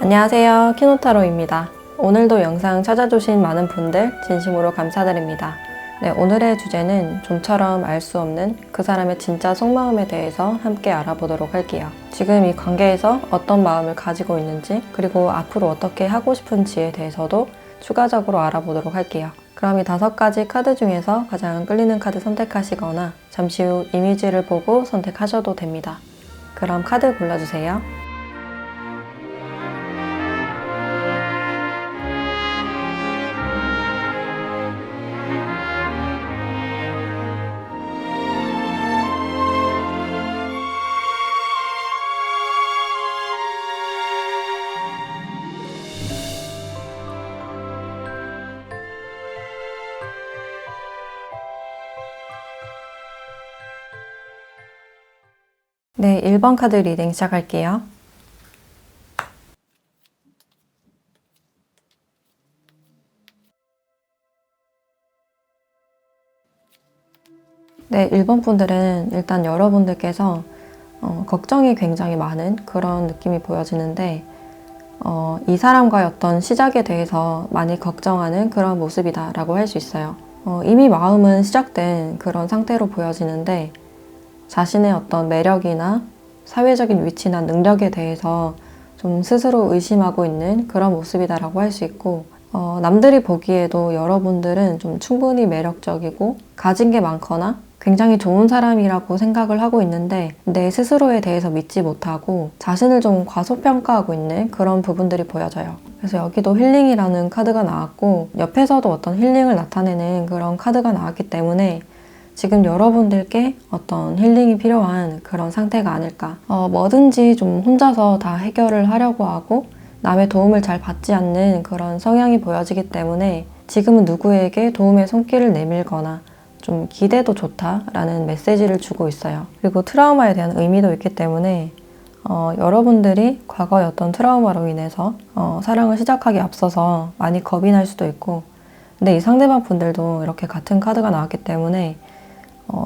안녕하세요. 키노타로입니다. 오늘도 영상 찾아주신 많은 분들 진심으로 감사드립니다. 네, 오늘의 주제는 좀처럼 알 수 없는 그 사람의 진짜 속마음에 대해서 함께 알아보도록 할게요. 지금 이 관계에서 어떤 마음을 가지고 있는지, 그리고 앞으로 어떻게 하고 싶은지에 대해서도 추가적으로 알아보도록 할게요. 그럼 이 5가지 카드 중에서 가장 끌리는 카드 선택하시거나 잠시 후 이미지를 보고 선택하셔도 됩니다. 그럼 카드 골라주세요. 네, 1번 카드 리딩 시작할게요. 네, 1번 분들은 일단 여러분들께서 걱정이 굉장히 많은 그런 느낌이 보여지는데 이 사람과의 어떤 시작에 대해서 많이 걱정하는 그런 모습이다 라고 할 수 있어요. 이미 마음은 시작된 그런 상태로 보여지는데 자신의 어떤 매력이나 사회적인 위치나 능력에 대해서 좀 스스로 의심하고 있는 그런 모습이다라고 할 수 있고 남들이 보기에도 여러분들은 좀 충분히 매력적이고 가진 게 많거나 굉장히 좋은 사람이라고 생각을 하고 있는데 내 스스로에 대해서 믿지 못하고 자신을 좀 과소평가하고 있는 그런 부분들이 보여져요. 그래서 여기도 힐링이라는 카드가 나왔고 옆에서도 어떤 힐링을 나타내는 그런 카드가 나왔기 때문에 지금 여러분들께 어떤 힐링이 필요한 그런 상태가 아닐까. 뭐든지 좀 혼자서 다 해결을 하려고 하고 남의 도움을 잘 받지 않는 그런 성향이 보여지기 때문에 지금은 누구에게 도움의 손길을 내밀거나 좀 기대도 좋다라는 메시지를 주고 있어요. 그리고 트라우마에 대한 의미도 있기 때문에 여러분들이 과거의 어떤 트라우마로 인해서 사랑을 시작하기 앞서서 많이 겁이 날 수도 있고 근데 이 상대방 분들도 이렇게 같은 카드가 나왔기 때문에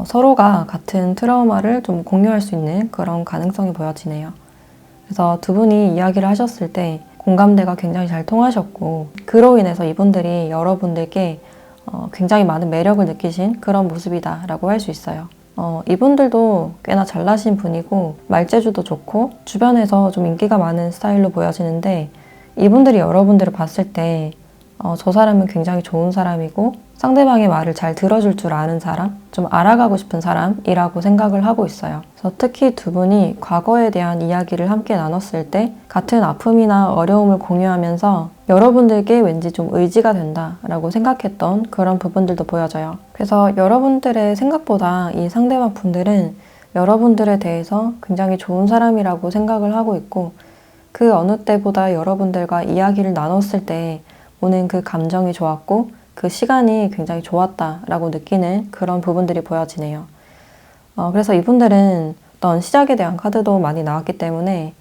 서로가 같은 트라우마를 좀 공유할 수 있는 그런 가능성이 보여지네요. 그래서 두 분이 이야기를 하셨을 때 공감대가 굉장히 잘 통하셨고 그로 인해서 이분들이 여러분들께 굉장히 많은 매력을 느끼신 그런 모습이다 라고 할 수 있어요. 이분들도 꽤나 잘나신 분이고 말재주도 좋고 주변에서 좀 인기가 많은 스타일로 보여지는데 이분들이 여러분들을 봤을 때 저 사람은 굉장히 좋은 사람이고 상대방의 말을 잘 들어줄 줄 아는 사람, 좀 알아가고 싶은 사람이라고 생각을 하고 있어요. 그래서 특히 두 분이 과거에 대한 이야기를 함께 나눴을 때 같은 아픔이나 어려움을 공유하면서 여러분들께 왠지 좀 의지가 된다라고 생각했던 그런 부분들도 보여져요. 그래서 여러분들의 생각보다 이 상대방 분들은 여러분들에 대해서 굉장히 좋은 사람이라고 생각을 하고 있고 그 어느 때보다 여러분들과 이야기를 나눴을 때 오는 그 감정이 좋았고 그 시간이 굉장히 좋았다라고 느끼는 그런 부분들이 보여지네요. 그래서 이분들은 어떤 시작에 대한 카드도 많이 나왔기 때문에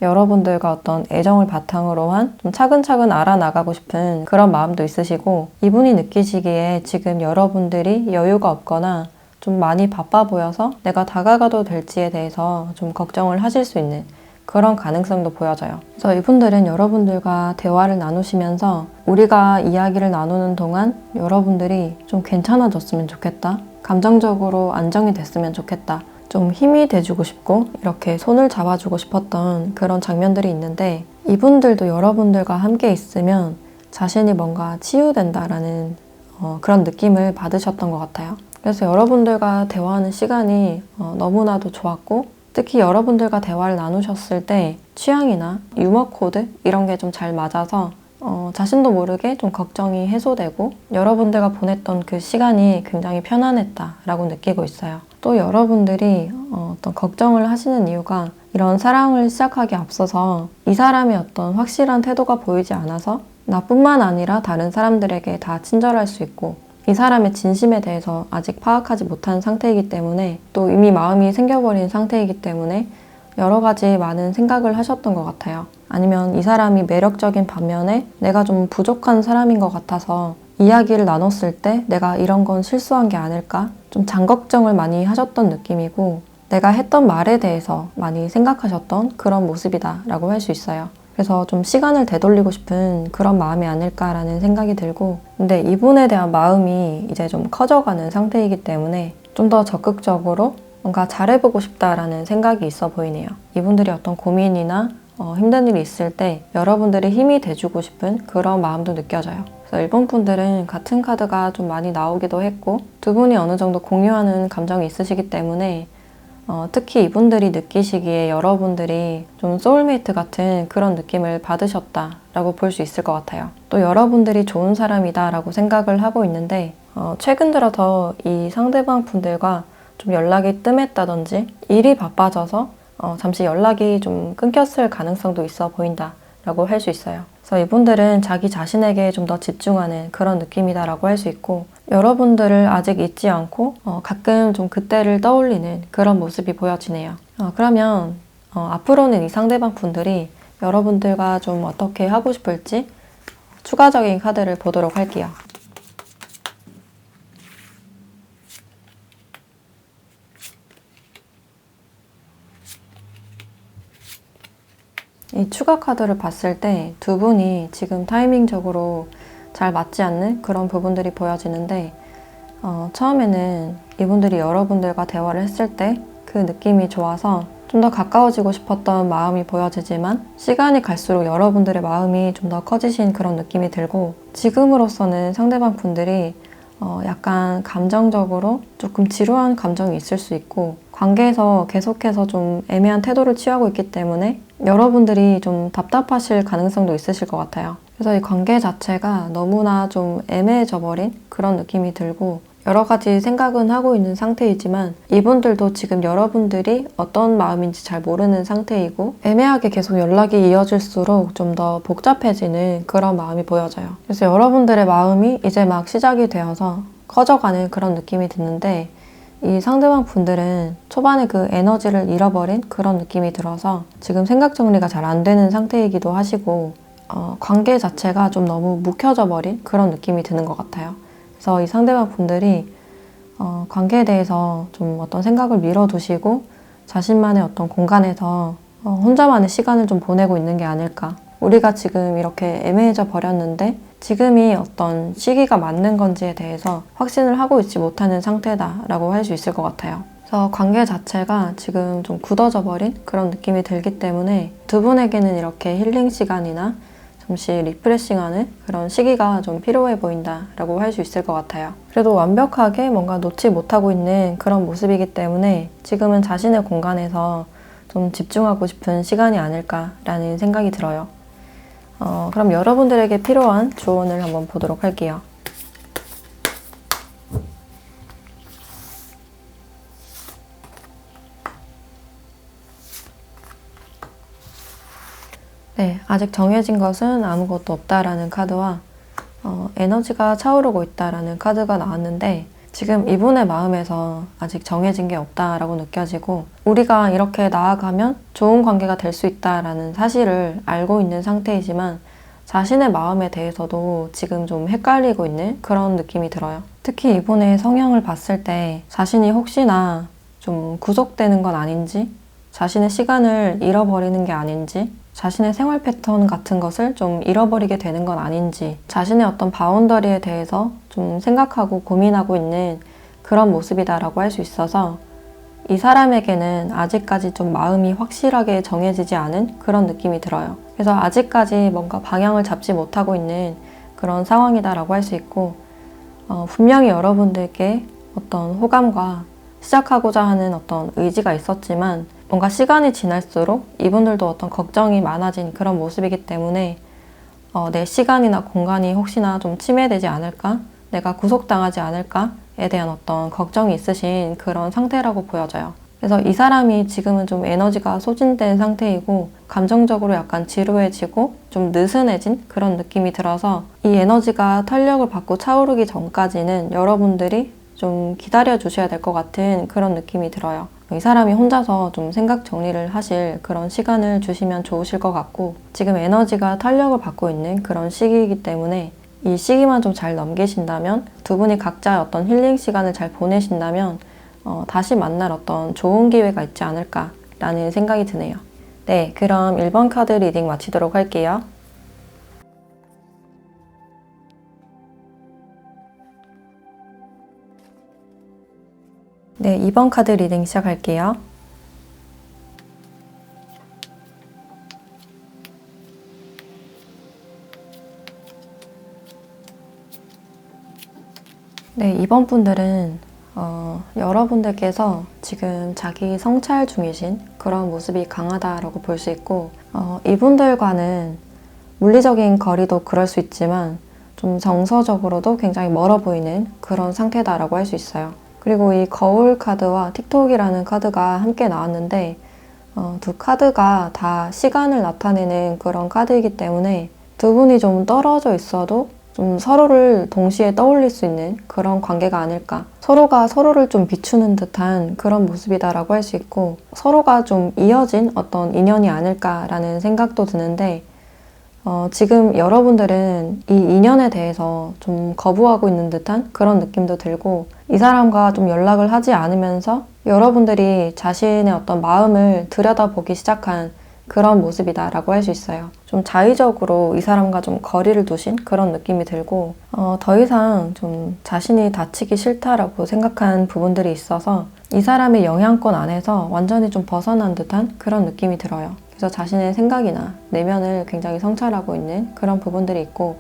여러분들과 어떤 애정을 바탕으로 한 좀 차근차근 알아나가고 싶은 그런 마음도 있으시고 이분이 느끼시기에 지금 여러분들이 여유가 없거나 좀 많이 바빠 보여서 내가 다가가도 될지에 대해서 좀 걱정을 하실 수 있는 그런 가능성도 보여져요. 그래서 이분들은 여러분들과 대화를 나누시면서 우리가 이야기를 나누는 동안 여러분들이 좀 괜찮아졌으면 좋겠다. 감정적으로 안정이 됐으면 좋겠다. 좀 힘이 돼주고 싶고 이렇게 손을 잡아주고 싶었던 그런 장면들이 있는데 이분들도 여러분들과 함께 있으면 자신이 뭔가 치유된다라는 그런 느낌을 받으셨던 것 같아요. 그래서 여러분들과 대화하는 시간이 너무나도 좋았고 특히 여러분들과 대화를 나누셨을 때 취향이나 유머 코드 이런 게 좀 잘 맞아서 자신도 모르게 좀 걱정이 해소되고 여러분들과 보냈던 그 시간이 굉장히 편안했다라고 느끼고 있어요. 또 여러분들이 어떤 걱정을 하시는 이유가 이런 사랑을 시작하기 앞서서 이 사람의 어떤 확실한 태도가 보이지 않아서 나뿐만 아니라 다른 사람들에게 다 친절할 수 있고 이 사람의 진심에 대해서 아직 파악하지 못한 상태이기 때문에 또 이미 마음이 생겨버린 상태이기 때문에 여러 가지 많은 생각을 하셨던 것 같아요. 아니면 이 사람이 매력적인 반면에 내가 좀 부족한 사람인 것 같아서 이야기를 나눴을 때 내가 이런 건 실수한 게 아닐까? 좀 장걱정을 많이 하셨던 느낌이고 내가 했던 말에 대해서 많이 생각하셨던 그런 모습이다 라고 할 수 있어요. 그래서 좀 시간을 되돌리고 싶은 그런 마음이 아닐까라는 생각이 들고, 근데 이분에 대한 마음이 이제 좀 커져가는 상태이기 때문에 좀 더 적극적으로 뭔가 잘해보고 싶다라는 생각이 있어 보이네요. 이분들이 어떤 고민이나 힘든 일이 있을 때 여러분들의 힘이 돼주고 싶은 그런 마음도 느껴져요. 그래서 일본 분들은 같은 카드가 좀 많이 나오기도 했고, 두 분이 어느 정도 공유하는 감정이 있으시기 때문에 특히 이분들이 느끼시기에 여러분들이 좀 소울메이트 같은 그런 느낌을 받으셨다라고 볼 수 있을 것 같아요. 또 여러분들이 좋은 사람이다라고 생각을 하고 있는데, 최근 들어서 이 상대방 분들과 좀 연락이 뜸했다든지 일이 바빠져서 잠시 연락이 좀 끊겼을 가능성도 있어 보인다라고 할 수 있어요. 그래서 이분들은 자기 자신에게 좀 더 집중하는 그런 느낌이다라고 할 수 있고, 여러분들을 아직 잊지 않고 가끔 좀 그때를 떠올리는 그런 모습이 보여지네요. 그러면 앞으로는 이 상대방 분들이 여러분들과 좀 어떻게 하고 싶을지 추가적인 카드를 보도록 할게요. 이 추가 카드를 봤을 때 두 분이 지금 타이밍적으로 잘 맞지 않는 그런 부분들이 보여지는데, 처음에는 이분들이 여러분들과 대화를 했을 때 그 느낌이 좋아서 좀 더 가까워지고 싶었던 마음이 보여지지만, 시간이 갈수록 여러분들의 마음이 좀 더 커지신 그런 느낌이 들고, 지금으로서는 상대방 분들이 약간 감정적으로 조금 지루한 감정이 있을 수 있고, 관계에서 계속해서 좀 애매한 태도를 취하고 있기 때문에 여러분들이 좀 답답하실 가능성도 있으실 것 같아요. 그래서 이 관계 자체가 너무나 좀 애매해져 버린 그런 느낌이 들고, 여러 가지 생각은 하고 있는 상태이지만 이분들도 지금 여러분들이 어떤 마음인지 잘 모르는 상태이고, 애매하게 계속 연락이 이어질수록 좀 더 복잡해지는 그런 마음이 보여져요. 그래서 여러분들의 마음이 이제 막 시작이 되어서 커져가는 그런 느낌이 드는데, 이 상대방 분들은 초반에 그 에너지를 잃어버린 그런 느낌이 들어서 지금 생각 정리가 잘 안 되는 상태이기도 하시고, 관계 자체가 좀 너무 묵혀져 버린 그런 느낌이 드는 것 같아요. 그래서 이 상대방 분들이 관계에 대해서 좀 어떤 생각을 밀어두시고 자신만의 어떤 공간에서 혼자만의 시간을 좀 보내고 있는 게 아닐까. 우리가 지금 이렇게 애매해져 버렸는데 지금이 어떤 시기가 맞는 건지에 대해서 확신을 하고 있지 못하는 상태다라고 할 수 있을 것 같아요. 그래서 관계 자체가 지금 좀 굳어져 버린 그런 느낌이 들기 때문에 두 분에게는 이렇게 힐링 시간이나 잠시 리프레싱하는 그런 시기가 좀 필요해 보인다라고 할 수 있을 것 같아요. 그래도 완벽하게 뭔가 놓지 못하고 있는 그런 모습이기 때문에 지금은 자신의 공간에서 좀 집중하고 싶은 시간이 아닐까라는 생각이 들어요. 그럼 여러분들에게 필요한 조언을 한번 보도록 할게요. 네, 아직 정해진 것은 아무것도 없다라는 카드와 에너지가 차오르고 있다라는 카드가 나왔는데, 지금 이분의 마음에서 아직 정해진 게 없다라고 느껴지고, 우리가 이렇게 나아가면 좋은 관계가 될 수 있다라는 사실을 알고 있는 상태이지만 자신의 마음에 대해서도 지금 좀 헷갈리고 있는 그런 느낌이 들어요. 특히 이분의 성향을 봤을 때 자신이 혹시나 좀 구속되는 건 아닌지, 자신의 시간을 잃어버리는 게 아닌지, 자신의 생활 패턴 같은 것을 좀 잃어버리게 되는 건 아닌지, 자신의 어떤 바운더리에 대해서 좀 생각하고 고민하고 있는 그런 모습이다라고 할 수 있어서, 이 사람에게는 아직까지 좀 마음이 확실하게 정해지지 않은 그런 느낌이 들어요. 그래서 아직까지 뭔가 방향을 잡지 못하고 있는 그런 상황이다라고 할 수 있고, 분명히 여러분들께 어떤 호감과 시작하고자 하는 어떤 의지가 있었지만 뭔가 시간이 지날수록 이분들도 어떤 걱정이 많아진 그런 모습이기 때문에 내 시간이나 공간이 혹시나 좀 침해되지 않을까? 내가 구속당하지 않을까에 대한 어떤 걱정이 있으신 그런 상태라고 보여져요. 그래서 이 사람이 지금은 좀 에너지가 소진된 상태이고 감정적으로 약간 지루해지고 좀 느슨해진 그런 느낌이 들어서, 이 에너지가 탄력을 받고 차오르기 전까지는 여러분들이 좀 기다려 주셔야 될 것 같은 그런 느낌이 들어요. 이 사람이 혼자서 좀 생각 정리를 하실 그런 시간을 주시면 좋으실 것 같고, 지금 에너지가 탄력을 받고 있는 그런 시기이기 때문에 이 시기만 좀 잘 넘기신다면, 두 분이 각자의 어떤 힐링 시간을 잘 보내신다면 다시 만날 어떤 좋은 기회가 있지 않을까라는 생각이 드네요. 네, 그럼 1번 카드 리딩 마치도록 할게요. 네, 2번 카드 리딩 시작할게요. 네, 2번 분들은 여러분들께서 지금 자기 성찰 중이신 그런 모습이 강하다라고 볼 수 있고, 이분들과는 물리적인 거리도 그럴 수 있지만 좀 정서적으로도 굉장히 멀어 보이는 그런 상태다라고 할 수 있어요. 그리고 이 거울 카드와 틱톡이라는 카드가 함께 나왔는데 두 카드가 다 시간을 나타내는 그런 카드이기 때문에 두 분이 좀 떨어져 있어도 좀 서로를 동시에 떠올릴 수 있는 그런 관계가 아닐까. 서로가 서로를 좀 비추는 듯한 그런 모습이다라고 할 수 있고, 서로가 좀 이어진 어떤 인연이 아닐까라는 생각도 드는데, 지금 여러분들은 이 인연에 대해서 좀 거부하고 있는 듯한 그런 느낌도 들고, 이 사람과 좀 연락을 하지 않으면서 여러분들이 자신의 어떤 마음을 들여다보기 시작한 그런 모습이다라고 할 수 있어요. 좀 자의적으로 이 사람과 좀 거리를 두신 그런 느낌이 들고, 더 이상 좀 자신이 다치기 싫다라고 생각한 부분들이 있어서 이 사람의 영향권 안에서 완전히 좀 벗어난 듯한 그런 느낌이 들어요. 그래서 자신의 생각이나 내면을 굉장히 성찰하고 있는 그런 부분들이 있고,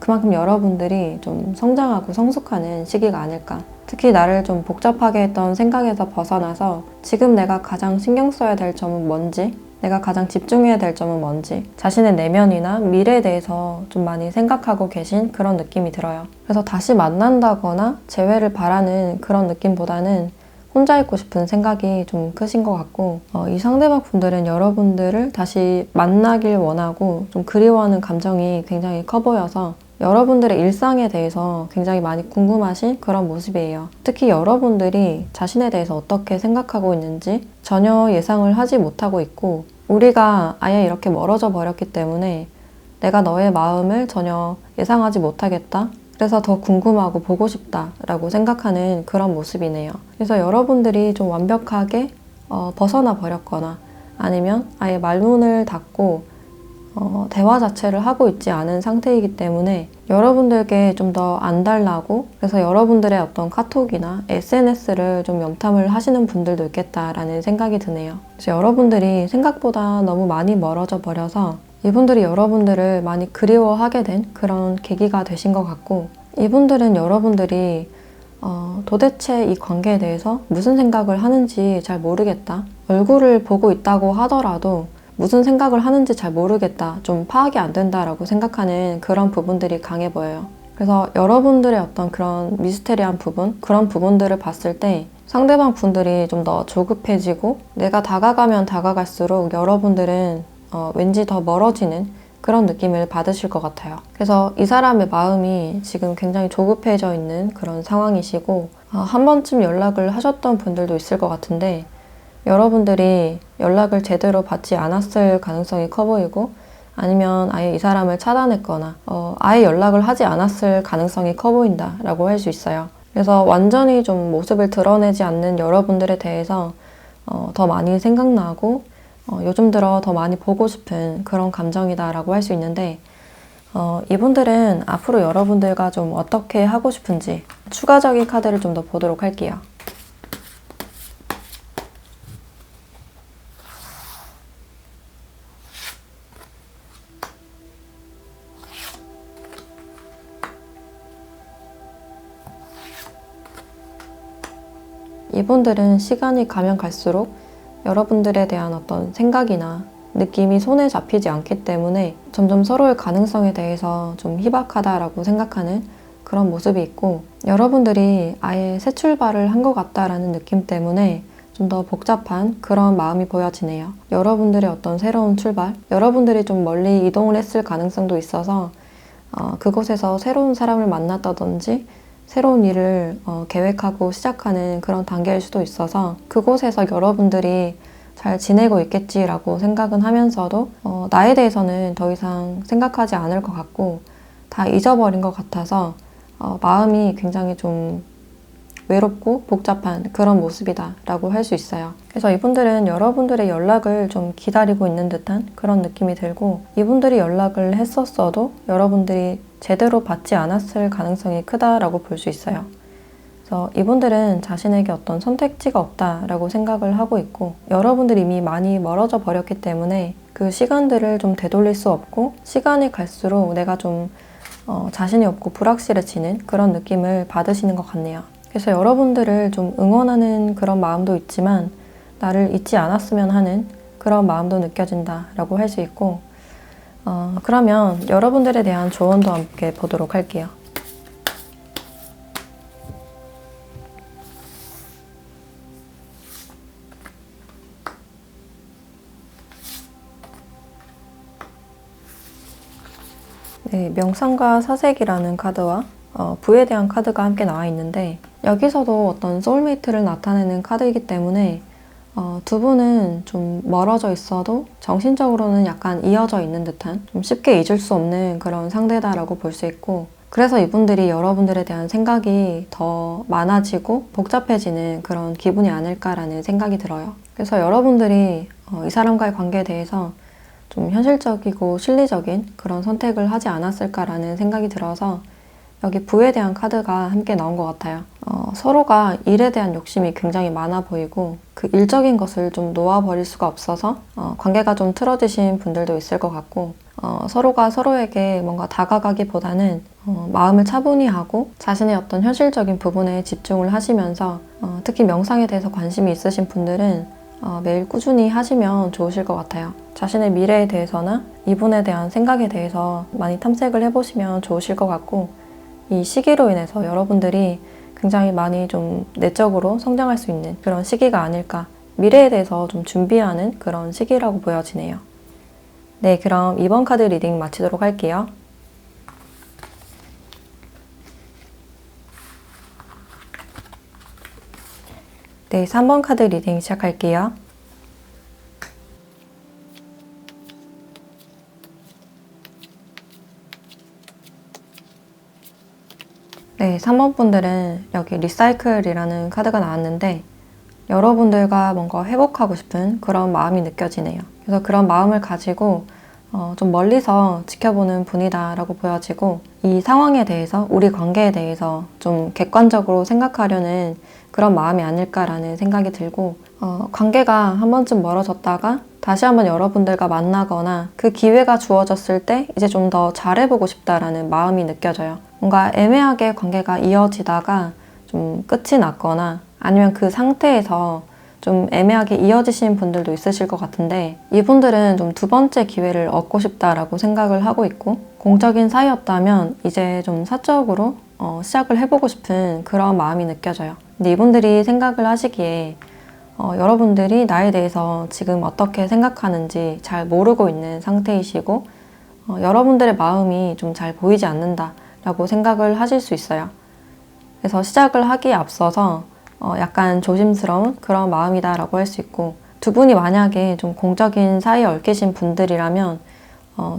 그만큼 여러분들이 좀 성장하고 성숙하는 시기가 아닐까. 특히 나를 좀 복잡하게 했던 생각에서 벗어나서 지금 내가 가장 신경 써야 될 점은 뭔지, 내가 가장 집중해야 될 점은 뭔지, 자신의 내면이나 미래에 대해서 좀 많이 생각하고 계신 그런 느낌이 들어요. 그래서 다시 만난다거나 재회를 바라는 그런 느낌보다는 혼자 있고 싶은 생각이 좀 크신 것 같고, 이 상대방 분들은 여러분들을 다시 만나길 원하고 좀 그리워하는 감정이 굉장히 커 보여서 여러분들의 일상에 대해서 굉장히 많이 궁금하신 그런 모습이에요. 특히 여러분들이 자신에 대해서 어떻게 생각하고 있는지 전혀 예상을 하지 못하고 있고, 우리가 아예 이렇게 멀어져 버렸기 때문에 내가 너의 마음을 전혀 예상하지 못하겠다. 그래서 더 궁금하고 보고 싶다라고 생각하는 그런 모습이네요. 그래서 여러분들이 좀 완벽하게 벗어나 버렸거나 아니면 아예 말문을 닫고 대화 자체를 하고 있지 않은 상태이기 때문에 여러분들께 좀 더 안달나고, 그래서 여러분들의 어떤 카톡이나 SNS를 좀 염탐을 하시는 분들도 있겠다라는 생각이 드네요. 그래서 여러분들이 생각보다 너무 많이 멀어져 버려서 이분들이 여러분들을 많이 그리워하게 된 그런 계기가 되신 것 같고, 이분들은 여러분들이 도대체 이 관계에 대해서 무슨 생각을 하는지 잘 모르겠다. 얼굴을 보고 있다고 하더라도 무슨 생각을 하는지 잘 모르겠다. 좀 파악이 안 된다라고 생각하는 그런 부분들이 강해 보여요. 그래서 여러분들의 어떤 그런 미스테리한 부분, 그런 부분들을 봤을 때 상대방 분들이 좀 더 조급해지고, 내가 다가가면 다가갈수록 여러분들은 왠지 더 멀어지는 그런 느낌을 받으실 것 같아요. 그래서 이 사람의 마음이 지금 굉장히 조급해져 있는 그런 상황이시고, 한 번쯤 연락을 하셨던 분들도 있을 것 같은데 여러분들이 연락을 제대로 받지 않았을 가능성이 커 보이고, 아니면 아예 이 사람을 차단했거나 아예 연락을 하지 않았을 가능성이 커 보인다라고 할 수 있어요. 그래서 완전히 좀 모습을 드러내지 않는 여러분들에 대해서 더 많이 생각나고 요즘 들어 더 많이 보고 싶은 그런 감정이다라고 할 수 있는데, 이분들은 앞으로 여러분들과 좀 어떻게 하고 싶은지 추가적인 카드를 좀 더 보도록 할게요. 이분들은 시간이 가면 갈수록 여러분들에 대한 어떤 생각이나 느낌이 손에 잡히지 않기 때문에 점점 서로의 가능성에 대해서 좀 희박하다라고 생각하는 그런 모습이 있고, 여러분들이 아예 새 출발을 한 것 같다라는 느낌 때문에 좀 더 복잡한 그런 마음이 보여지네요. 여러분들의 어떤 새로운 출발, 여러분들이 좀 멀리 이동을 했을 가능성도 있어서 그곳에서 새로운 사람을 만났다든지 새로운 일을 계획하고 시작하는 그런 단계일 수도 있어서 그곳에서 여러분들이 잘 지내고 있겠지라고 생각은 하면서도 나에 대해서는 더 이상 생각하지 않을 것 같고 다 잊어버린 것 같아서 마음이 굉장히 좀 외롭고 복잡한 그런 모습이다 라고 할 수 있어요. 그래서 이분들은 여러분들의 연락을 좀 기다리고 있는 듯한 그런 느낌이 들고, 이분들이 연락을 했었어도 여러분들이 제대로 받지 않았을 가능성이 크다라고 볼 수 있어요. 그래서 이분들은 자신에게 어떤 선택지가 없다라고 생각을 하고 있고, 여러분들이 이미 많이 멀어져 버렸기 때문에 그 시간들을 좀 되돌릴 수 없고, 시간이 갈수록 내가 좀 자신이 없고 불확실해지는 그런 느낌을 받으시는 것 같네요. 그래서 여러분들을 좀 응원하는 그런 마음도 있지만 나를 잊지 않았으면 하는 그런 마음도 느껴진다라고 할 수 있고, 그러면 여러분들에 대한 조언도 함께 보도록 할게요. 네, 명상과 사색이라는 카드와 부에 대한 카드가 함께 나와 있는데, 여기서도 어떤 소울메이트를 나타내는 카드이기 때문에 두 분은 좀 멀어져 있어도 정신적으로는 약간 이어져 있는 듯한, 좀 쉽게 잊을 수 없는 그런 상대다라고 볼 수 있고, 그래서 이분들이 여러분들에 대한 생각이 더 많아지고 복잡해지는 그런 기분이 아닐까라는 생각이 들어요. 그래서 여러분들이 이 사람과의 관계에 대해서 좀 현실적이고 실리적인 그런 선택을 하지 않았을까라는 생각이 들어서 여기 부에 대한 카드가 함께 나온 것 같아요. 서로가 일에 대한 욕심이 굉장히 많아 보이고, 그 일적인 것을 좀 놓아버릴 수가 없어서 관계가 좀 틀어지신 분들도 있을 것 같고, 서로가 서로에게 뭔가 다가가기보다는 마음을 차분히 하고 자신의 어떤 현실적인 부분에 집중을 하시면서, 특히 명상에 대해서 관심이 있으신 분들은 매일 꾸준히 하시면 좋으실 것 같아요. 자신의 미래에 대해서나 이분에 대한 생각에 대해서 많이 탐색을 해보시면 좋으실 것 같고, 이 시기로 인해서 여러분들이 굉장히 많이 좀 내적으로 성장할 수 있는 그런 시기가 아닐까, 미래에 대해서 좀 준비하는 그런 시기라고 보여지네요. 네, 그럼 이번 카드 리딩 마치도록 할게요. 네, 3번 카드 리딩 시작할게요. 네, 3번 분들은 여기 리사이클이라는 카드가 나왔는데, 여러분들과 뭔가 회복하고 싶은 그런 마음이 느껴지네요. 그래서 그런 마음을 가지고 좀 멀리서 지켜보는 분이다라고 보여지고, 이 상황에 대해서, 우리 관계에 대해서 좀 객관적으로 생각하려는 그런 마음이 아닐까라는 생각이 들고, 관계가 한 번쯤 멀어졌다가 다시 한번 여러분들과 만나거나 그 기회가 주어졌을 때 이제 좀 더 잘해보고 싶다라는 마음이 느껴져요. 뭔가 애매하게 관계가 이어지다가 좀 끝이 났거나, 아니면 그 상태에서 좀 애매하게 이어지신 분들도 있으실 것 같은데, 이분들은 좀 두 번째 기회를 얻고 싶다라고 생각을 하고 있고, 공적인 사이였다면 이제 좀 사적으로 시작을 해보고 싶은 그런 마음이 느껴져요. 근데 이분들이 생각을 하시기에 여러분들이 나에 대해서 지금 어떻게 생각하는지 잘 모르고 있는 상태이시고, 여러분들의 마음이 좀 잘 보이지 않는다라고 생각을 하실 수 있어요. 그래서 시작을 하기에 앞서서 약간 조심스러운 그런 마음이다라고 할 수 있고, 두 분이 만약에 좀 공적인 사이에 얽히신 분들이라면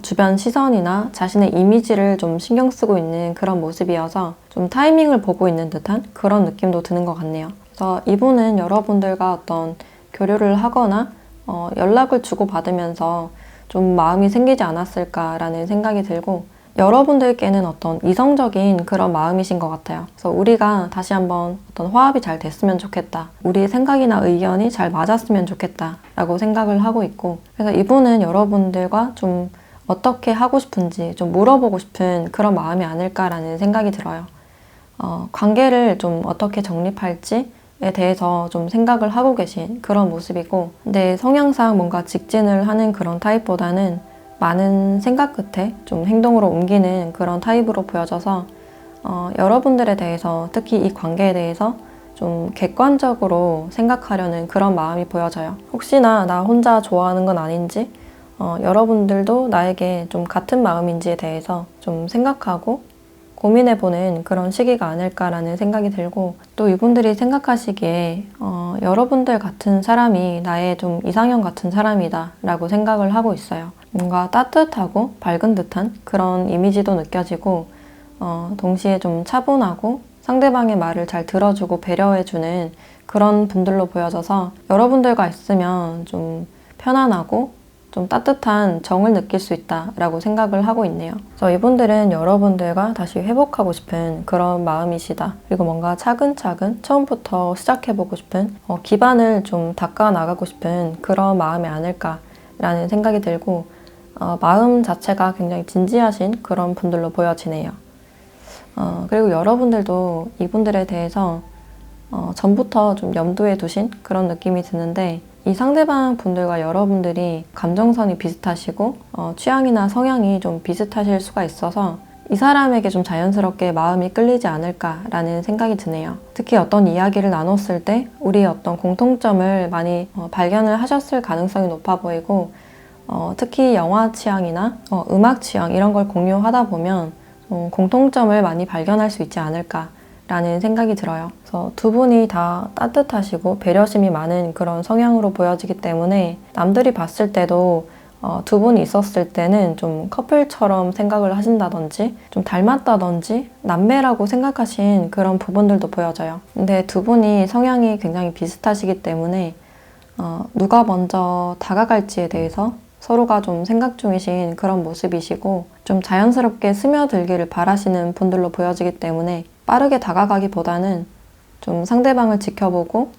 주변 시선이나 자신의 이미지를 좀 신경 쓰고 있는 그런 모습이어서 좀 타이밍을 보고 있는 듯한 그런 느낌도 드는 것 같네요. 그래서 이분은 여러분들과 어떤 교류를 하거나 연락을 주고받으면서 좀 마음이 생기지 않았을까라는 생각이 들고, 여러분들께는 어떤 이성적인 그런 마음이신 것 같아요. 그래서 우리가 다시 한번 어떤 화합이 잘 됐으면 좋겠다, 우리의 생각이나 의견이 잘 맞았으면 좋겠다 라고 생각을 하고 있고, 그래서 이분은 여러분들과 좀 어떻게 하고 싶은지 좀 물어보고 싶은 그런 마음이 아닐까라는 생각이 들어요. 관계를 좀 어떻게 정립할지에 대해서 좀 생각을 하고 계신 그런 모습이고, 근데 성향상 뭔가 직진을 하는 그런 타입보다는 많은 생각 끝에 좀 행동으로 옮기는 그런 타입으로 보여져서 여러분들에 대해서, 특히 이 관계에 대해서 좀 객관적으로 생각하려는 그런 마음이 보여져요. 혹시나 나 혼자 좋아하는 건 아닌지, 여러분들도 나에게 좀 같은 마음인지에 대해서 좀 생각하고 고민해보는 그런 시기가 아닐까라는 생각이 들고, 또 이분들이 생각하시기에 여러분들 같은 사람이 나의 좀 이상형 같은 사람이다 라고 생각을 하고 있어요. 뭔가 따뜻하고 밝은 듯한 그런 이미지도 느껴지고, 동시에 좀 차분하고 상대방의 말을 잘 들어주고 배려해주는 그런 분들로 보여져서 여러분들과 있으면 좀 편안하고 좀 따뜻한 정을 느낄 수 있다라고 생각을 하고 있네요. 그래서 이분들은 여러분들과 다시 회복하고 싶은 그런 마음이시다. 그리고 뭔가 차근차근 처음부터 시작해보고 싶은 기반을 좀 닦아 나가고 싶은 그런 마음이 아닐까라는 생각이 들고 마음 자체가 굉장히 진지하신 그런 분들로 보여지네요. 그리고 여러분들도 이분들에 대해서 전부터 좀 염두에 두신 그런 느낌이 드는데 이 상대방 분들과 여러분들이 감정선이 비슷하시고 취향이나 성향이 좀 비슷하실 수가 있어서 이 사람에게 좀 자연스럽게 마음이 끌리지 않을까라는 생각이 드네요. 특히 어떤 이야기를 나눴을 때 우리의 어떤 공통점을 많이 발견을 하셨을 가능성이 높아 보이고 특히 영화 취향이나 음악 취향 이런 걸 공유하다 보면 공통점을 많이 발견할 수 있지 않을까라는 생각이 들어요. 그래서 두 분이 다 따뜻하시고 배려심이 많은 그런 성향으로 보여지기 때문에 남들이 봤을 때도 두 분이 있었을 때는 좀 커플처럼 생각을 하신다든지 좀 닮았다든지 남매라고 생각하신 그런 부분들도 보여져요. 근데 두 분이 성향이 굉장히 비슷하시기 때문에 누가 먼저 다가갈지에 대해서 서로가 좀 생각 중이신 그런 모습이시고 좀 자연스럽게 스며들기를 바라시는 분들로 보여지기 때문에 빠르게 다가가기보다는 좀 상대방을 지켜보고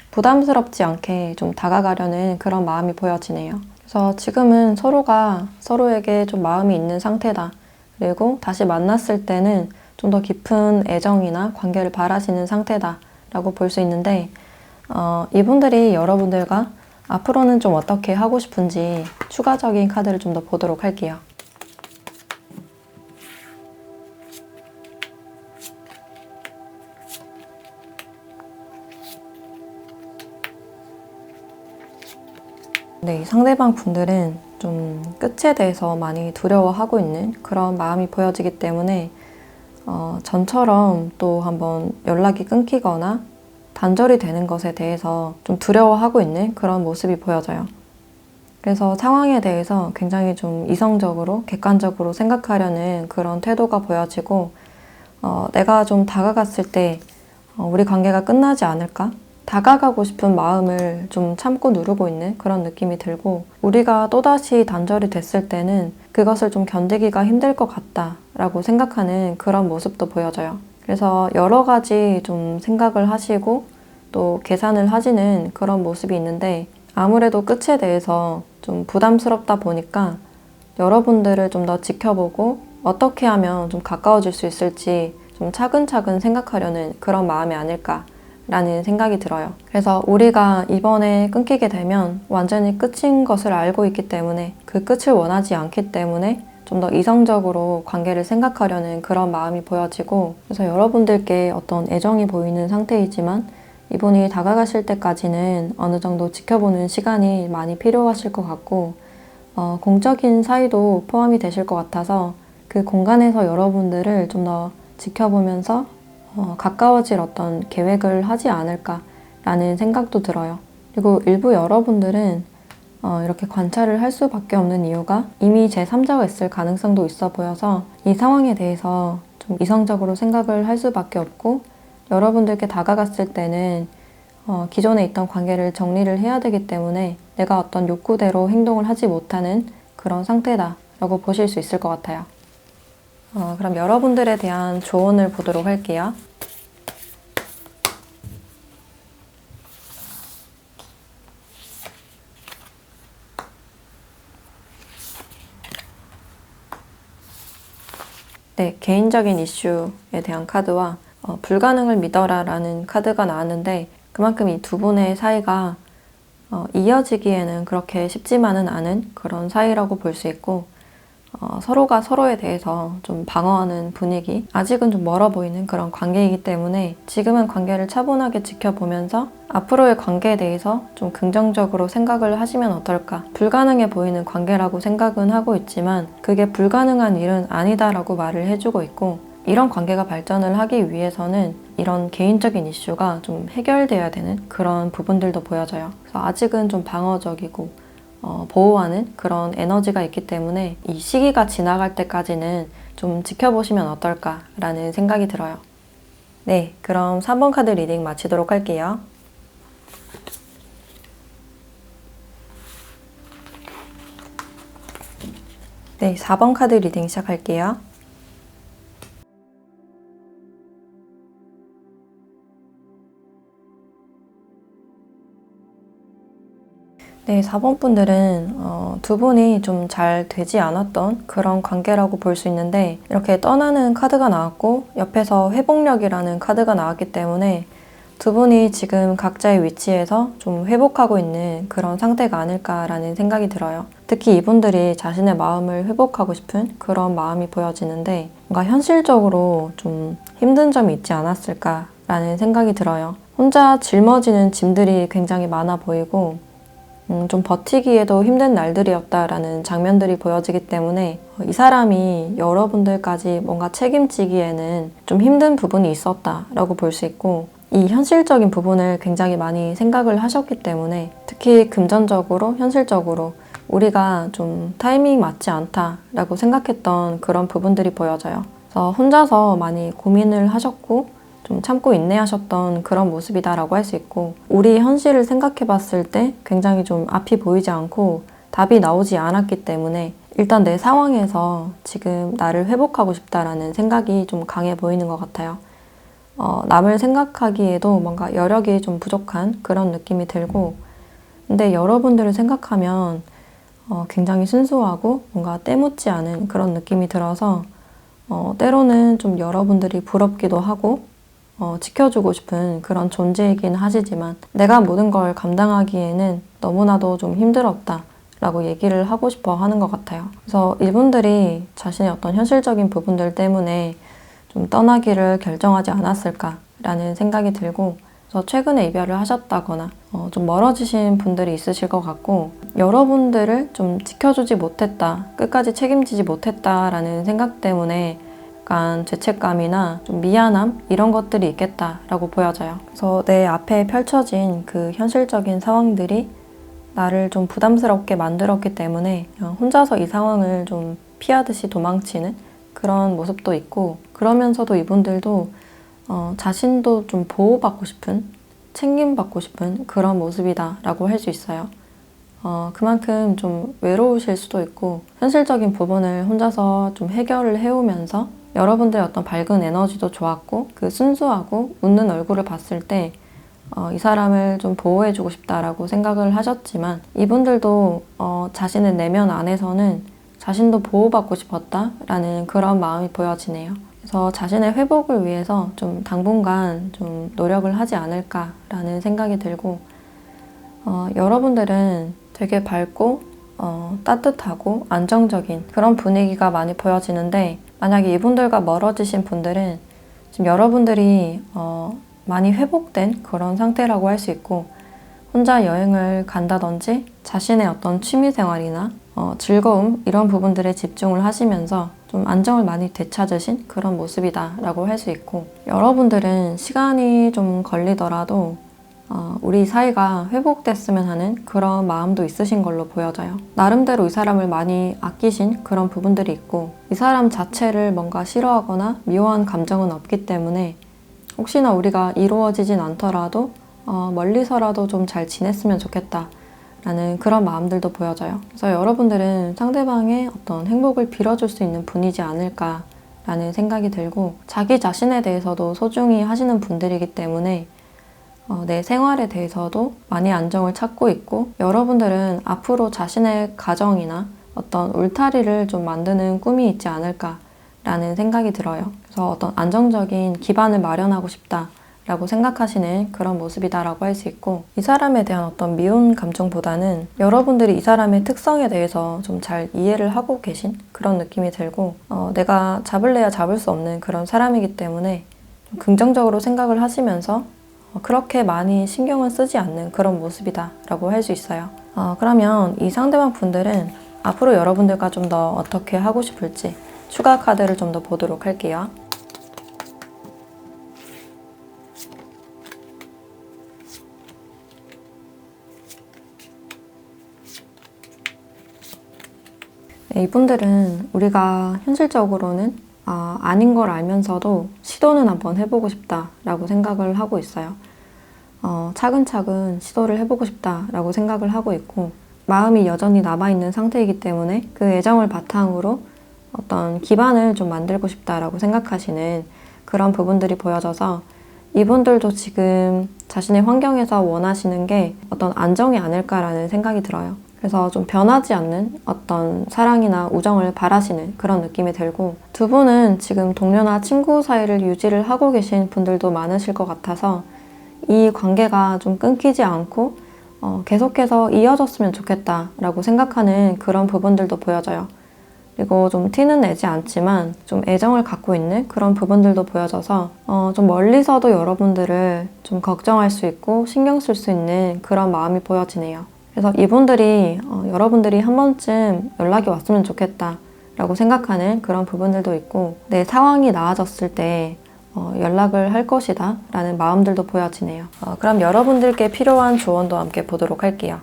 부담스럽지 않게 좀 다가가려는 그런 마음이 보여지네요. 그래서 지금은 서로가 서로에게 좀 마음이 있는 상태다. 그리고 다시 만났을 때는 좀 더 깊은 애정이나 관계를 바라시는 상태다 라고 볼 수 있는데 이분들이 여러분들과 앞으로는 좀 어떻게 하고 싶은지 추가적인 카드를 좀 더 보도록 할게요. 네, 상대방 분들은 좀 끝에 대해서 많이 두려워하고 있는 그런 마음이 보여지기 때문에 전처럼 또 한번 연락이 끊기거나 단절이 되는 것에 대해서 좀 두려워하고 있는 그런 모습이 보여져요. 그래서 상황에 대해서 굉장히 좀 이성적으로, 객관적으로 생각하려는 그런 태도가 보여지고 내가 좀 다가갔을 때 우리 관계가 끝나지 않을까? 다가가고 싶은 마음을 좀 참고 누르고 있는 그런 느낌이 들고 우리가 또다시 단절이 됐을 때는 그것을 좀 견디기가 힘들 것 같다라고 생각하는 그런 모습도 보여져요. 그래서 여러 가지 좀 생각을 하시고 또 계산을 하시는 그런 모습이 있는데 아무래도 끝에 대해서 좀 부담스럽다 보니까 여러분들을 좀 더 지켜보고 어떻게 하면 좀 가까워질 수 있을지 좀 차근차근 생각하려는 그런 마음이 아닐까라는 생각이 들어요. 그래서 우리가 이번에 끊기게 되면 완전히 끝인 것을 알고 있기 때문에 그 끝을 원하지 않기 때문에 좀 더 이성적으로 관계를 생각하려는 그런 마음이 보여지고 그래서 여러분들께 어떤 애정이 보이는 상태이지만 이분이 다가가실 때까지는 어느 정도 지켜보는 시간이 많이 필요하실 것 같고 공적인 사이도 포함이 되실 것 같아서 그 공간에서 여러분들을 좀 더 지켜보면서 가까워질 어떤 계획을 하지 않을까라는 생각도 들어요. 그리고 일부 여러분들은 이렇게 관찰을 할 수밖에 없는 이유가 이미 제3자가 있을 가능성도 있어 보여서 이 상황에 대해서 좀 이성적으로 생각을 할 수밖에 없고 여러분들께 다가갔을 때는 기존에 있던 관계를 정리를 해야 되기 때문에 내가 어떤 욕구대로 행동을 하지 못하는 그런 상태다라고 보실 수 있을 것 같아요. 그럼 여러분들에 대한 조언을 보도록 할게요. 네, 개인적인 이슈에 대한 카드와 불가능을 믿어라 라는 카드가 나왔는데 그만큼 이 두 분의 사이가 이어지기에는 그렇게 쉽지만은 않은 그런 사이라고 볼 수 있고 서로가 서로에 대해서 좀 방어하는 분위기 아직은 좀 멀어 보이는 그런 관계이기 때문에 지금은 관계를 차분하게 지켜보면서 앞으로의 관계에 대해서 좀 긍정적으로 생각을 하시면 어떨까. 불가능해 보이는 관계라고 생각은 하고 있지만 그게 불가능한 일은 아니다라고 말을 해주고 있고 이런 관계가 발전을 하기 위해서는 이런 개인적인 이슈가 좀 해결돼야 되는 그런 부분들도 보여져요. 그래서 아직은 좀 방어적이고 보호하는 그런 에너지가 있기 때문에 이 시기가 지나갈 때까지는 좀 지켜보시면 어떨까라는 생각이 들어요. 네, 그럼 3번 카드 리딩 마치도록 할게요. 네, 4번 카드 리딩 시작할게요. 네, 4번 분들은 두 분이 좀 잘 되지 않았던 그런 관계라고 볼 수 있는데 이렇게 떠나는 카드가 나왔고 옆에서 회복력이라는 카드가 나왔기 때문에 두 분이 지금 각자의 위치에서 좀 회복하고 있는 그런 상태가 아닐까라는 생각이 들어요. 특히 이분들이 자신의 마음을 회복하고 싶은 그런 마음이 보여지는데 뭔가 현실적으로 좀 힘든 점이 있지 않았을까라는 생각이 들어요. 혼자 짊어지는 짐들이 굉장히 많아 보이고 좀 버티기에도 힘든 날들이었다라는 장면들이 보여지기 때문에 이 사람이 여러분들까지 뭔가 책임지기에는 좀 힘든 부분이 있었다라고 볼 수 있고 이 현실적인 부분을 굉장히 많이 생각을 하셨기 때문에 특히 금전적으로, 현실적으로 우리가 좀 타이밍이 맞지 않다라고 생각했던 그런 부분들이 보여져요. 그래서 혼자서 많이 고민을 하셨고 좀 참고 인내하셨던 그런 모습이다라고 할 수 있고 우리 현실을 생각해 봤을 때 굉장히 좀 앞이 보이지 않고 답이 나오지 않았기 때문에 일단 내 상황에서 지금 나를 회복하고 싶다라는 생각이 좀 강해 보이는 것 같아요. 남을 생각하기에도 뭔가 여력이 좀 부족한 그런 느낌이 들고 근데 여러분들을 생각하면 굉장히 순수하고 뭔가 때묻지 않은 그런 느낌이 들어서 때로는 좀 여러분들이 부럽기도 하고 지켜주고 싶은 그런 존재이긴 하시지만 내가 모든 걸 감당하기에는 너무나도 좀 힘들었다 라고 얘기를 하고 싶어 하는 것 같아요. 그래서 이분들이 자신의 어떤 현실적인 부분들 때문에 좀 떠나기를 결정하지 않았을까라는 생각이 들고 그래서 최근에 이별을 하셨다거나 좀 멀어지신 분들이 있으실 것 같고 여러분들을 좀 지켜주지 못했다, 끝까지 책임지지 못했다라는 생각 때문에 약간 죄책감이나 좀 미안함 이런 것들이 있겠다라고 보여져요. 그래서 내 앞에 펼쳐진 그 현실적인 상황들이 나를 좀 부담스럽게 만들었기 때문에 혼자서 이 상황을 좀 피하듯이 도망치는 그런 모습도 있고 그러면서도 이분들도 자신도 좀 보호받고 싶은, 챙김받고 싶은 그런 모습이다라고 할 수 있어요. 그만큼 좀 외로우실 수도 있고 현실적인 부분을 혼자서 좀 해결을 해오면서 여러분들의 어떤 밝은 에너지도 좋았고 그 순수하고 웃는 얼굴을 봤을 때 이 사람을 좀 보호해주고 싶다라고 생각을 하셨지만 이분들도 자신의 내면 안에서는 자신도 보호받고 싶었다라는 그런 마음이 보여지네요. 그래서 자신의 회복을 위해서 좀 당분간 좀 노력을 하지 않을까라는 생각이 들고 여러분들은 되게 밝고 따뜻하고 안정적인 그런 분위기가 많이 보여지는데 만약에 이분들과 멀어지신 분들은 지금 여러분들이 많이 회복된 그런 상태라고 할 수 있고 혼자 여행을 간다든지 자신의 어떤 취미생활이나 즐거움 이런 부분들에 집중을 하시면서 좀 안정을 많이 되찾으신 그런 모습이다라고 할 수 있고 여러분들은 시간이 좀 걸리더라도 우리 사이가 회복됐으면 하는 그런 마음도 있으신 걸로 보여져요. 나름대로 이 사람을 많이 아끼신 그런 부분들이 있고 이 사람 자체를 뭔가 싫어하거나 미워한 감정은 없기 때문에 혹시나 우리가 이루어지진 않더라도 멀리서라도 좀 잘 지냈으면 좋겠다 라는 그런 마음들도 보여져요. 그래서 여러분들은 상대방의 어떤 행복을 빌어줄 수 있는 분이지 않을까 라는 생각이 들고 자기 자신에 대해서도 소중히 하시는 분들이기 때문에 내 생활에 대해서도 많이 안정을 찾고 있고 여러분들은 앞으로 자신의 가정이나 어떤 울타리를 좀 만드는 꿈이 있지 않을까 라는 생각이 들어요. 그래서 어떤 안정적인 기반을 마련하고 싶다 라고 생각하시는 그런 모습이다라고 할 수 있고 이 사람에 대한 어떤 미운 감정보다는 여러분들이 이 사람의 특성에 대해서 좀 잘 이해를 하고 계신 그런 느낌이 들고 내가 잡을래야 잡을 수 없는 그런 사람이기 때문에 좀 긍정적으로 생각을 하시면서 그렇게 많이 신경을 쓰지 않는 그런 모습이다라고 할 수 있어요. 그러면 이 상대방 분들은 앞으로 여러분들과 좀 더 어떻게 하고 싶을지 추가 카드를 좀 더 보도록 할게요. 네, 이분들은 우리가 현실적으로는 아닌 걸 알면서도 시도는 한번 해보고 싶다라고 생각을 하고 있어요. 차근차근 시도를 해보고 싶다라고 생각을 하고 있고, 마음이 여전히 남아있는 상태이기 때문에 그 애정을 바탕으로 어떤 기반을 좀 만들고 싶다라고 생각하시는 그런 부분들이 보여져서, 이분들도 지금 자신의 환경에서 원하시는 게 어떤 안정이 아닐까라는 생각이 들어요. 그래서 좀 변하지 않는 어떤 사랑이나 우정을 바라시는 그런 느낌이 들고, 두 분은 지금 동료나 친구 사이를 유지를 하고 계신 분들도 많으실 것 같아서 이 관계가 좀 끊기지 않고 계속해서 이어졌으면 좋겠다라고 생각하는 그런 부분들도 보여져요. 그리고 좀 티는 내지 않지만 좀 애정을 갖고 있는 그런 부분들도 보여져서 좀 멀리서도 여러분들을 좀 걱정할 수 있고 신경 쓸 수 있는 그런 마음이 보여지네요. 그래서 이분들이 여러분들이 한 번쯤 연락이 왔으면 좋겠다 라고 생각하는 그런 부분들도 있고, 내 상황이 나아졌을 때 연락을 할 것이다 라는 마음들도 보여지네요. 그럼 여러분들께 필요한 조언도 함께 보도록 할게요.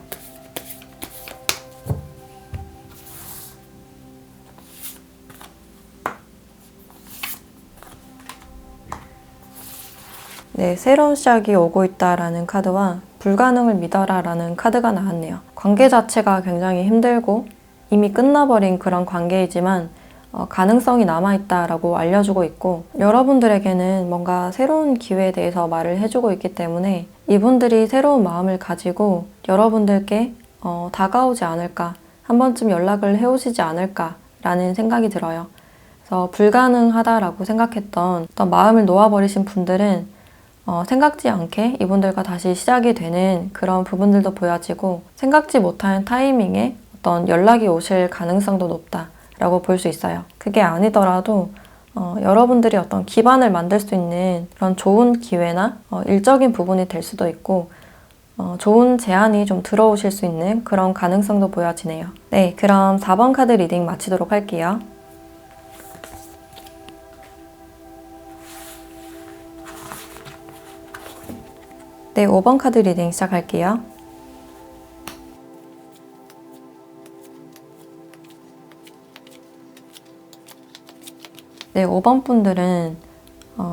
네, 새로운 시작이 오고 있다라는 카드와 불가능을 믿어라라는 카드가 나왔네요. 관계 자체가 굉장히 힘들고 이미 끝나버린 그런 관계이지만 가능성이 남아있다라고 알려주고 있고, 여러분들에게는 뭔가 새로운 기회에 대해서 말을 해주고 있기 때문에 이분들이 새로운 마음을 가지고 여러분들께 다가오지 않을까, 한 번쯤 연락을 해오시지 않을까라는 생각이 들어요. 그래서 불가능하다라고 생각했던 어떤 마음을 놓아버리신 분들은 생각지 않게 이분들과 다시 시작이 되는 그런 부분들도 보여지고, 생각지 못한 타이밍에 어떤 연락이 오실 가능성도 높다라고 볼 수 있어요. 그게 아니더라도 여러분들이 어떤 기반을 만들 수 있는 그런 좋은 기회나 일적인 부분이 될 수도 있고, 좋은 제안이 좀 들어오실 수 있는 그런 가능성도 보여지네요. 네, 그럼 4번 카드 리딩 마치도록 할게요. 네, 5번 카드 리딩 시작할게요. 네, 5번 분들은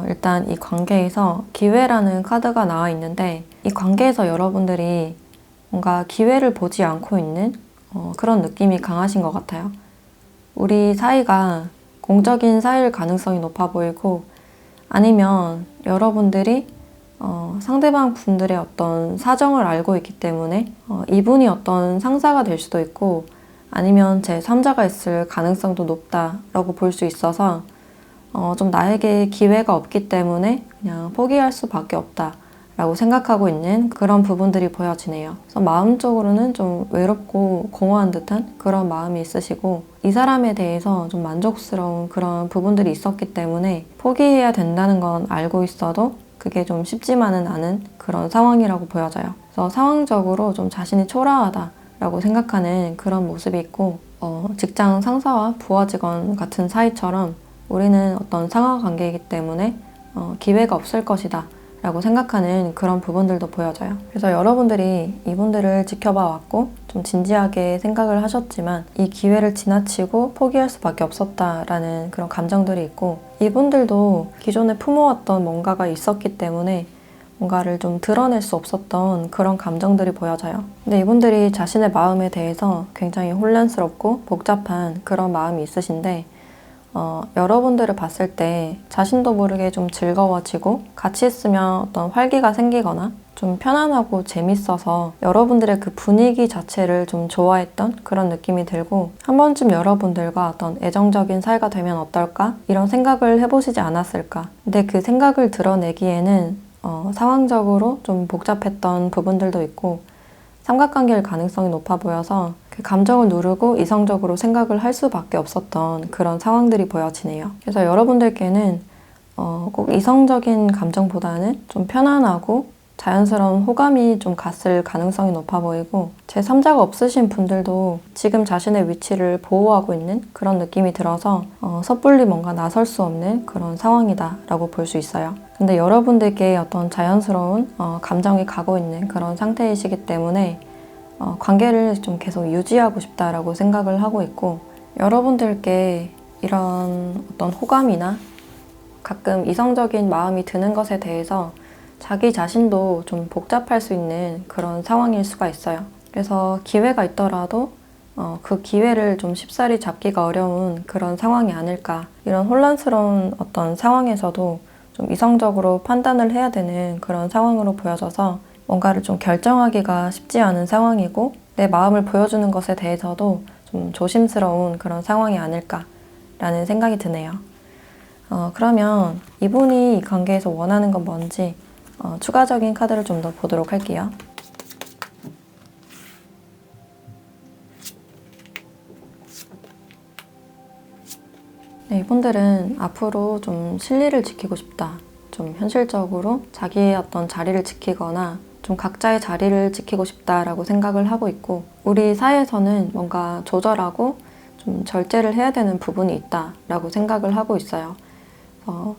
일단 이 관계에서 기회라는 카드가 나와 있는데, 이 관계에서 여러분들이 뭔가 기회를 보지 않고 있는 그런 느낌이 강하신 것 같아요. 우리 사이가 공적인 사이일 가능성이 높아 보이고, 아니면 여러분들이 상대방 분들의 어떤 사정을 알고 있기 때문에 이분이 어떤 상사가 될 수도 있고, 아니면 제3자가 있을 가능성도 높다라고 볼 수 있어서 좀 나에게 기회가 없기 때문에 그냥 포기할 수밖에 없다라고 생각하고 있는 그런 부분들이 보여지네요. 그래서 마음적으로는 좀 외롭고 공허한 듯한 그런 마음이 있으시고, 이 사람에 대해서 좀 만족스러운 그런 부분들이 있었기 때문에 포기해야 된다는 건 알고 있어도 그게 좀 쉽지만은 않은 그런 상황이라고 보여져요. 그래서 상황적으로 좀 자신이 초라하다라고 생각하는 그런 모습이 있고, 직장 상사와 부하 직원 같은 사이처럼 우리는 어떤 상하 관계이기 때문에 기회가 없을 것이다 라고 생각하는 그런 부분들도 보여져요. 그래서 여러분들이 이분들을 지켜봐 왔고 좀 진지하게 생각을 하셨지만 이 기회를 지나치고 포기할 수밖에 없었다라는 그런 감정들이 있고, 이분들도 기존에 품어왔던 뭔가가 있었기 때문에 뭔가를 좀 드러낼 수 없었던 그런 감정들이 보여져요. 근데 이분들이 자신의 마음에 대해서 굉장히 혼란스럽고 복잡한 그런 마음이 있으신데, 여러분들을 봤을 때 자신도 모르게 좀 즐거워지고 같이 있으면 어떤 활기가 생기거나 좀 편안하고 재밌어서 여러분들의 그 분위기 자체를 좀 좋아했던 그런 느낌이 들고, 한 번쯤 여러분들과 어떤 애정적인 사이가 되면 어떨까? 이런 생각을 해보시지 않았을까? 근데 그 생각을 드러내기에는 상황적으로 좀 복잡했던 부분들도 있고 삼각관계일 가능성이 높아 보여서 그 감정을 누르고 이성적으로 생각을 할 수밖에 없었던 그런 상황들이 보여지네요. 그래서 여러분들께는 꼭 이성적인 감정보다는 좀 편안하고 자연스러운 호감이 좀 갔을 가능성이 높아 보이고, 제3자가 없으신 분들도 지금 자신의 위치를 보호하고 있는 그런 느낌이 들어서 섣불리 뭔가 나설 수 없는 그런 상황이다 라고 볼 수 있어요. 근데 여러분들께 어떤 자연스러운 감정이 가고 있는 그런 상태이시기 때문에 관계를 좀 계속 유지하고 싶다라고 생각을 하고 있고, 여러분들께 이런 어떤 호감이나 가끔 이성적인 마음이 드는 것에 대해서 자기 자신도 좀 복잡할 수 있는 그런 상황일 수가 있어요. 그래서 기회가 있더라도 그 기회를 좀 쉽사리 잡기가 어려운 그런 상황이 아닐까. 이런 혼란스러운 어떤 상황에서도 좀 이성적으로 판단을 해야 되는 그런 상황으로 보여져서 뭔가를 좀 결정하기가 쉽지 않은 상황이고 내 마음을 보여주는 것에 대해서도 좀 조심스러운 그런 상황이 아닐까라는 생각이 드네요. 그러면 이분이 이 관계에서 원하는 건 뭔지 추가적인 카드를 좀 더 보도록 할게요. 네, 이분들은 앞으로 좀 실리를 지키고 싶다. 좀 현실적으로 자기의 어떤 자리를 지키거나 좀 각자의 자리를 지키고 싶다라고 생각을 하고 있고, 우리 사회에서는 뭔가 조절하고 좀 절제를 해야 되는 부분이 있다라고 생각을 하고 있어요.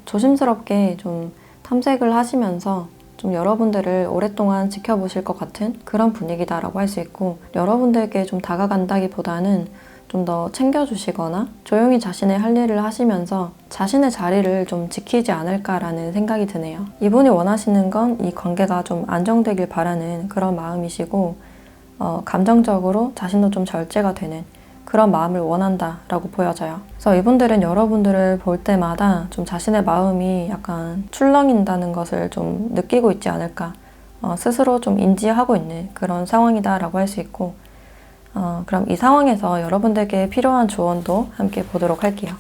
조심스럽게 좀 탐색을 하시면서 좀 여러분들을 오랫동안 지켜보실 것 같은 그런 분위기다라고 할 수 있고, 여러분들께 좀 다가간다기보다는 좀 더 챙겨주시거나 조용히 자신의 할 일을 하시면서 자신의 자리를 좀 지키지 않을까라는 생각이 드네요. 이분이 원하시는 건 이 관계가 좀 안정되길 바라는 그런 마음이시고, 감정적으로 자신도 좀 절제가 되는 그런 마음을 원한다라고 보여져요. 그래서 이분들은 여러분들을 볼 때마다 좀 자신의 마음이 약간 출렁인다는 것을 좀 느끼고 있지 않을까, 스스로 좀 인지하고 있는 그런 상황이다라고 할 수 있고, 그럼 이 상황에서 여러분들께 필요한 조언도 함께 보도록 할게요.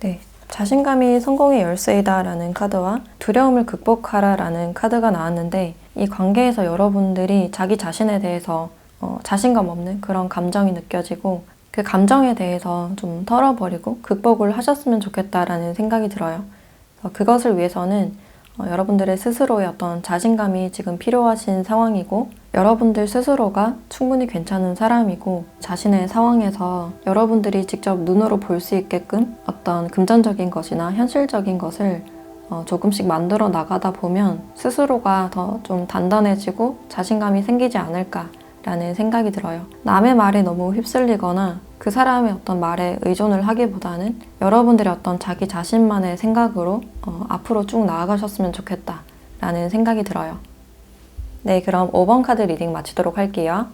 네, 자신감이 성공의 열쇠이다 라는 카드와 두려움을 극복하라 라는 카드가 나왔는데, 이 관계에서 여러분들이 자기 자신에 대해서 자신감 없는 그런 감정이 느껴지고, 그 감정에 대해서 좀 털어버리고 극복을 하셨으면 좋겠다라는 생각이 들어요. 그것을 위해서는 여러분들의 스스로의 어떤 자신감이 지금 필요하신 상황이고, 여러분들 스스로가 충분히 괜찮은 사람이고, 자신의 상황에서 여러분들이 직접 눈으로 볼 수 있게끔 어떤 금전적인 것이나 현실적인 것을 조금씩 만들어 나가다 보면 스스로가 더 좀 단단해지고 자신감이 생기지 않을까라는 생각이 들어요. 남의 말에 너무 휩쓸리거나 그 사람의 어떤 말에 의존을 하기보다는 여러분들의 어떤 자기 자신만의 생각으로 앞으로 쭉 나아가셨으면 좋겠다라는 생각이 들어요. 네, 그럼 5번 카드 리딩 마치도록 할게요.